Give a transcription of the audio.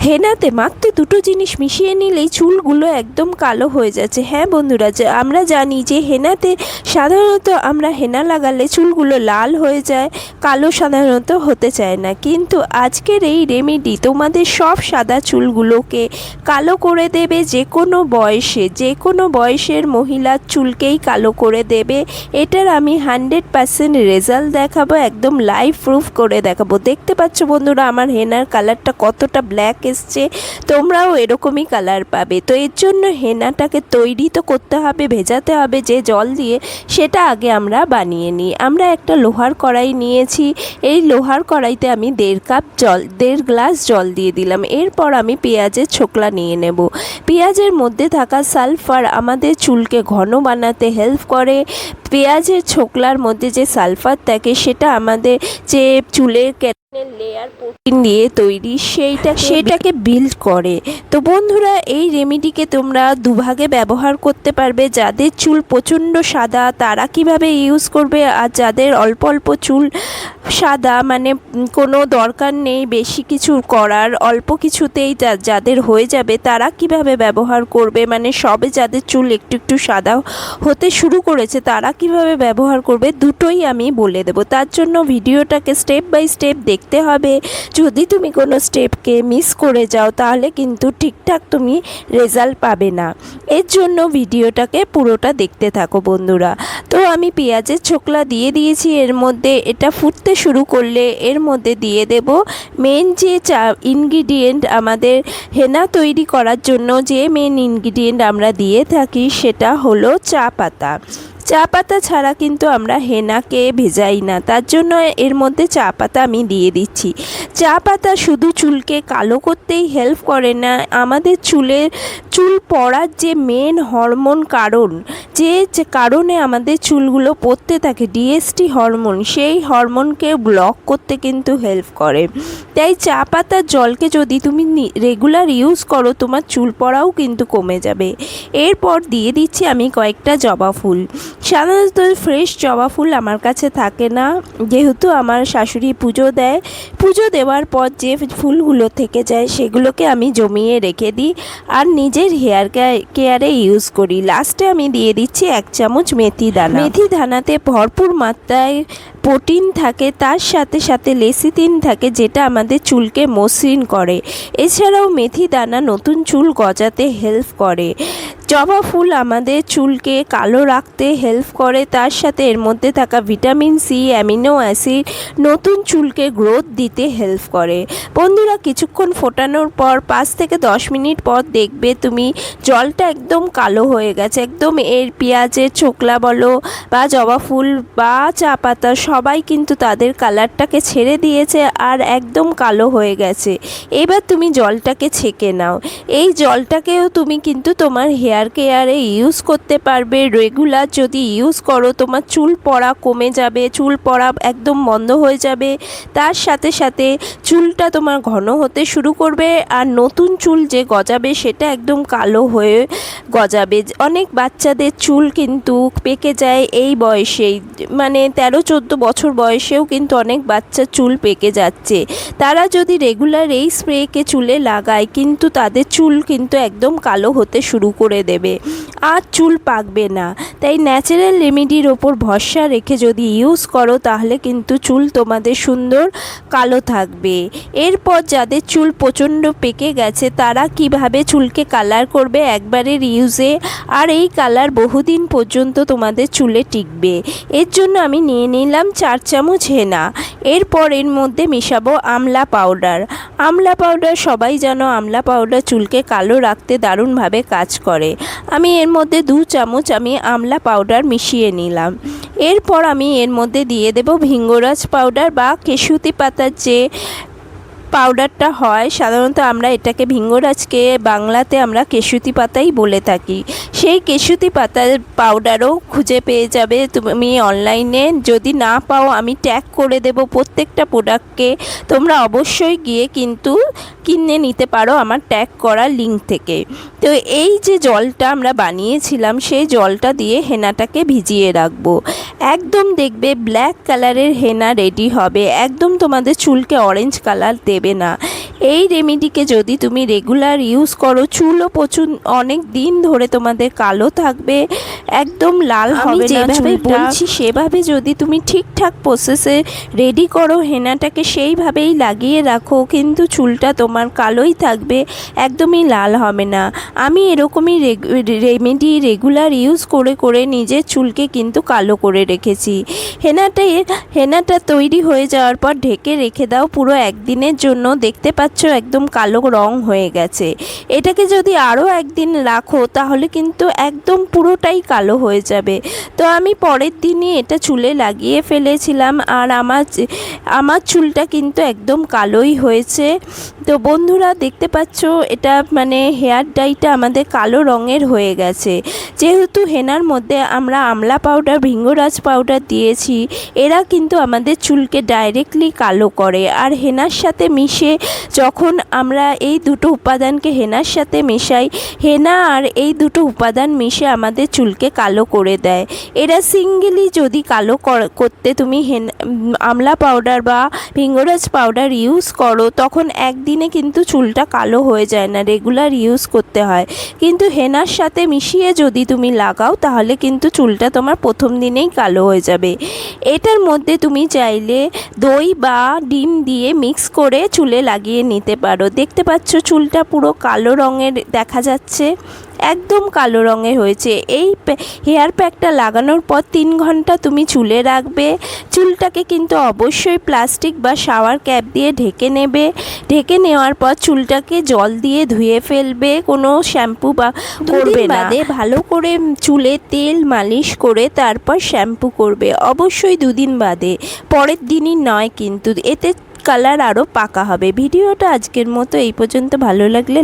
হেনাতে মাত্র দুটো জিনিস মিশিয়ে নিলেই চুলগুলো একদম কালো হয়ে যাচ্ছে। হ্যাঁ বন্ধুরা, আমরা জানি যে হেনাতে সাধারণত আমরা হেনা লাগালে চুলগুলো লাল হয়ে যায়, কালো সাধারণত হতে চায় না, কিন্তু আজকের এই রেমেডি তোমাদের সব সাদা চুলগুলোকে কালো করে দেবে। যে কোনো বয়সের মহিলার চুলকেই কালো করে দেবে। এটার আমি 100% রেজাল্ট দেখাবো, একদম লাইভ প্রুফ করে দেখাবো। দেখতে পাচ্ছ বন্ধুরা আমার হেনার কালারটা কতটা ব্ল্যাক এসছে, তোমরাও এরকমই কালার পাবে। তো এর জন্য হেনাটাকে তৈরি তো করতে হবে, ভেজাতে হবে যে জল দিয়ে, সেটা আগে আমরা বানিয়ে নিই। আমরা একটা লোহার কড়াই নিয়েছি, এই লোহার কড়াইতে আমি 1.5 গ্লাস জল দিয়ে দিলাম। এরপর আমি পেঁয়াজের ছোকলা নিয়ে নেব। পেঁয়াজের মধ্যে থাকা সালফার আমাদের চুলকে ঘন বানাতে হেল্প করে। পেঁয়াজের ছোকলার মধ্যে যে সালফার থাকে সেটা আমাদের যে চুলের লেয়ার প্রোটিন দিয়ে তৈরি, সেইটাকে বিল্ড করে। তো বন্ধুরা এই রেমেডিকে তোমরা দুভাগে ব্যবহার করতে পারবে। যাদের চুল প্রচণ্ড সাদা তারা কিভাবে ইউজ করবে, আর যাদের অল্প অল্প চুল সাদা, মানে কোনো দরকার নেই বেশি কিছু করার, অল্প কিছুতেই যাদের হয়ে যাবে তারা কিভাবে ব্যবহার করবে, মানে সবে যাদের চুল একটু একটু সাদা হতে শুরু করেছে তারা কিভাবে ব্যবহার করবে, দুটোই আমি বলে দেবো। তার জন্য ভিডিওটাকে স্টেপ বাই স্টেপ দেখতে হবে। যদি তুমি কোনো স্টেপকে মিস করে যাও তাহলে কিন্তু ঠিকঠাক তুমি রেজাল্ট পাবে না। এর জন্য ভিডিওটাকে পুরোটা দেখতে থাকো বন্ধুরা। তো আমি পেঁয়াজের ছোকলা দিয়ে দিয়েছি এর মধ্যে। এটা ফুটতে শুরু করলে এর মধ্যে দিয়ে দেব মেন যে ইনগ্রিডিয়েন্ট আমাদের হেনা তৈরি করার জন্য, যে মেন ইনগ্রিডিয়েন্ট আমরা দিয়ে থাকি সেটা হলো চা পাতা। চা পাতা ছাড়া কিন্তু আমরা হেনাকে ভেজাই না, তার জন্য এর মধ্যে চা পাতা আমি দিয়ে দিচ্ছি। চা পাতা শুধু চুলকে কালো করতেই হেল্প করে না, আমাদের চুল পড়ার যে মেন হরমোন যে কারণে আমাদের চুলগুলো পড়তে থাকে, ডিএসটি হরমোন, সেই হরমোনকে ব্লক করতে কিন্তু হেল্প করে। তাই চা পাতার জলকে যদি তুমি রেগুলার ইউজ করো তোমার চুল পড়াও কিন্তু কমে যাবে। এরপর দিয়ে দিচ্ছি আমি কয়েকটা জবা ফুল। সাধারণত ফ্রেশ জবা ফুল আমার কাছে থাকে না, যেহেতু আমার শাশুড়ি পুজো দেয়, পুজো দেওয়ার পর যে ফুলগুলো থেকে যায় সেগুলোকে আমি জমিয়ে রেখে দিই আর নিজের হেয়ার কেয়ারে ইউজ করি। লাস্টে আমি দিয়ে দিচ্ছি 1 চামচ মেথি দানা। মেথি দানাতে ভরপুর মাত্রায় প্রোটিন থাকে, তার সাথে সাথে লেসিথিন থাকে, যেটা আমাদের চুলকে মসৃণ করে। এছাড়াও মেথি দানা নতুন চুল গজাতে হেল্প করে। জবা ফুল আমাদের চুলকে কালো রাখতে হেল্প করে, তার সাথে এর মধ্যে থাকা ভিটামিন সি, অ্যামিনো অ্যাসিড নতুন চুলকে গ্রোথ দিতে হেল্প করে। বন্ধুরা কিছুক্ষণ ফোটানোর পর 5 থেকে 10 মিনিট পর দেখবে তুমি জলটা একদম কালো হয়ে গেছে। একদম এর পেঁয়াজের ছোকলা বলো বা জবা ফুল বা চা পাতা সবাই কিন্তু তাদের কালারটাকে ছেড়ে দিয়েছে আর একদম কালো হয়ে গেছে। এবার তুমি জলটাকে ছেঁকে নাও। এই জলটাকেও তুমি কিন্তু তোমার হেয়ার কেয়ারে ইউজ করতে পারবে। রেগুলার যদি ইউজ করো তোমার চুল পড়া কমে যাবে, চুল পড়া একদম বন্ধ হয়ে যাবে, তার সাথে সাথে চুলটা তোমার ঘন হতে শুরু করবে আর নতুন চুল যে গজাবে সেটা একদম কালো হয়ে গজাবে। অনেক বাচ্চাদের চুল কিন্তু পেকে যায় এই বয়সেই, মানে 13-14 বছর বয়সেও কিন্তু অনেক বাচ্চার চুল পেকে যাচ্ছে। তারা যদি রেগুলার এই স্প্রেকে চুলে লাগায় কিন্তু তাদের চুল কিন্তু একদম কালো হতে শুরু করে দেবে আর চুল পাকবে না। তাই ন্যাচারাল রেমেডির ওপর ভরসা রেখে যদি ইউজ করো তাহলে কিন্তু চুল তোমাদের সুন্দর কালো থাকবে। এরপর যাদের চুল প্রচণ্ড পেকে গেছে তারা কিভাবে চুলকে কালার করবে একবারের ইউজে, আর এই কালার বহুদিন পর্যন্ত তোমাদের চুলে টিকবে। এর জন্য আমি নিয়ে নিলাম 4 চামচ হেনা। এরপর এর মধ্যে মিশাবো আমলা পাউডার। আমলা পাউডার সবাই জানো, আমলা পাউডার চুলকে কালো রাখতে দারুণভাবে কাজ করে। আমি এর মধ্যে 2 চামচ আমি আমলা পাউডার মিশিয়ে নিলাম। এরপর আমি এর মধ্যে দিয়ে দেব ভিঙ্গরাজ পাউডার বা কেশুতি পাতার যে পাউডারটা হয়, সাধারণত আমরা এটাকে ভিঙ্গরাজকে বাংলাতে আমরা কেশুতি পাতাই বলে থাকি। সেই কেশুতি পাতার পাউডারও খুঁজে পেয়ে যাবে তুমি অনলাইনে। যদি না পাও আমি ট্যাগ করে দেব প্রত্যেকটা প্রোডাক্টকে, তোমরা অবশ্যই গিয়ে কিন্তু কিনে নিতে পারো আমার ট্যাগ করা লিঙ্ক থেকে। তো এই যে জলটা আমরা বানিয়েছিলাম সেই জলটা দিয়ে হেনাটাকে ভিজিয়ে রাখবো। একদম দেখবে ব্ল্যাক কালারের হেনা রেডি হবে, একদম তোমাদের চুলকে অরেঞ্জ কালার দেবে দেবে না। এই রেমেডিকে যদি তুমি রেগুলার ইউজ করো, চুলও প্রচুর অনেক দিন ধরে তোমাদের কালো থাকবে, একদম লাল হবে না। যেভাবে বলছি সেভাবে যদি তুমি ঠিকঠাক প্রসেসে রেডি করো, হেনাটাকে সেইভাবেই লাগিয়ে রাখো, কিন্তু চুলটা তোমার কালোই থাকবে, একদমই লাল হবে না। আমি এরকমই রেমেডি রেগুলার ইউজ করে করে নিজের চুলকে কিন্তু কালো করে রেখেছি। হেনাটা তৈরি হয়ে যাওয়ার পর ঢেকে রেখে দাও পুরো একদিনের জন্য। দেখতে পাচ্ছ একদম কালো রং হয়ে গেছে। এটাকে যদি আরও একদিন রাখো তাহলে কিন্তু একদম পুরোটাই কালো হয়ে যাবে। তো আমি পরের দিনই এটা চুলে লাগিয়ে ফেলেছিলাম, আর আমার চুলটা কিন্তু একদম কালোই হয়েছে। তো বন্ধুরা দেখতে পাচ্ছ এটা মানে হেয়ার ডাইটা আমাদের কালো রঙের হয়ে গেছে। যেহেতু হেনার মধ্যে আমরা আমলা পাউডার, ভৃঙ্গরাজ পাউডার দিয়েছি, এরা কিন্তু আমাদের চুলকে ডাইরেক্টলি কালো করে। আর হেনার সাথে মিশে যখন আমরা এই দুটো উপাদানকে হেনার সাথে মেশাই, হেনা আর এই দুটো উপাদান মিশে আমাদের চুলকে কালো করে দেয়। এরা সিঙ্গেলি যদি কালো করতে তুমি আমলা পাউডার বা ভৃঙ্গরাজ পাউডার ইউজ করো, তখন একদিনে কিন্তু চুলটা কালো হয়ে যায় না, রেগুলার ইউজ করতে হয়। কিন্তু হেনার সাথে মিশিয়ে যদি তুমি লাগাও তাহলে কিন্তু চুলটা তোমার প্রথম দিনেই কালো হয়ে যাবে। এটার মধ্যে তুমি চাইলে দই বা ডিম দিয়ে মিক্স করে চুলে লাগিয়ে নিতে পারো। দেখতে পাচ্ছ চুলটা পুরো কালো রঙের দেখা যাচ্ছে, একদম কালো রঙের হয়েছে। এই হেয়ার প্যাকটা লাগানোর পর 3 ঘন্টা তুমি চুলে রাখবে। চুলটাকে কিন্তু অবশ্যই প্লাস্টিক বা শাওয়ার ক্যাপ দিয়ে ঢেকে নেবে। ঢেকে নেওয়ার পর চুলটাকে জল দিয়ে ধুয়ে ফেলবে, কোনো শ্যাম্পু বা করবে না। ভালো করে চুলে তেল মালিশ করে তারপর শ্যাম্পু করবে, অবশ্যই 2 দিন বাদে, পরের দিনই নয় কিন্তু। এতে কালার আরও পাকা হবে। ভিডিওটা আজকের মতো এই পর্যন্ত। ভালো লাগলে